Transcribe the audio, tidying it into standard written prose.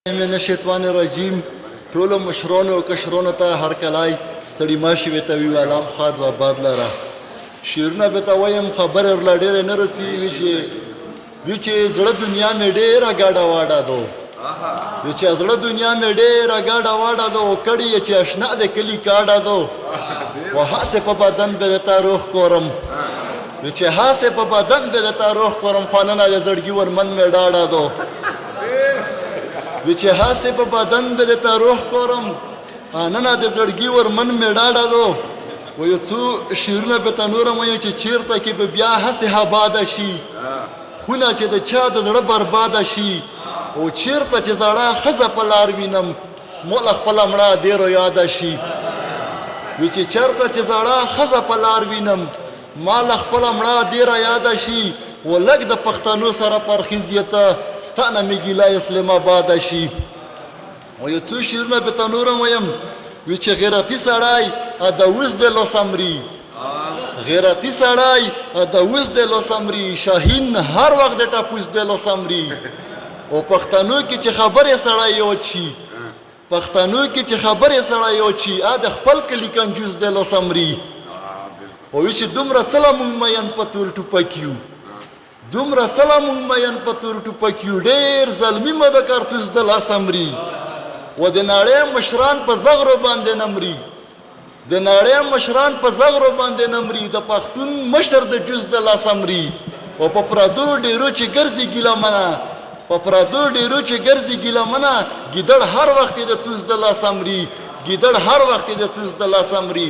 من الشیطان الرجیم ټولو مشرانو او کشرانو ته هرکلی ستړي مه شئ ته وي والام خاد و آباد لره شعرونه به ته وایم خبر ورله ډېره نه رسېږي چې زړه دنیا مې ډېره ګډه واډه دو چې زړه دنیا مې ډېره ګډه واډه دو کړي یې چې اشنا د کلي کاډه دو و هسې په بدن به درته روح کورم چې هسې په بدن به درته روح کورم خو نن د زړګي ورمن مې ډاډه دو چې هسې په بدن به درته روح کورم نن د زړګي ورمن مې ډاډه دو و یو څو شعرونه به ته نور هم وایم چې چېرته کې به بیا هسې آباده شي خونه چې د چا د زړه برباده شي او چېرته چې زړه ښځه په لار وینم موله خپله مړه ډېرو یاده شي چې چېرته چې زړه ښځه په لار وینم ما له خپله مړه ډېره یاده شي و لږ د پښتنو سره پرخیزیته ستا نه مې ګیله اسلام آباده شي و یو څو شعرونه به ته نور هم وایم چې غیرتي سړی د اوس د لوسمري غیرتي سړی د اوس د لوسمري شاهین هر وخت د ټپوس د لوسمري او پښتنو کې چې خبرې سړی یو شي پښتنو کې چې خبرې سړی یو شي د خپل کلي کنجوس د لوسمري او چې دومره څله مونږ مین په تور ټوپک یو دومره څله مونږ مین په تور ټوپک یو ډېر ظلمي مه د کارتوس د لاس مري و د نړۍ مشران په زغرو باندې نه مري د نړۍ مشران په زغرو باندې نه مري د پښتون مشر د جوز د لاس مري او په پردو ډېرو چې ګرځي ګیلمنه په پردو ډېرو چې ګرځي ګیلمنه ګیدړ هر وخت د توس د لاس مري ګیدړ هر وخت د توس د لاس مري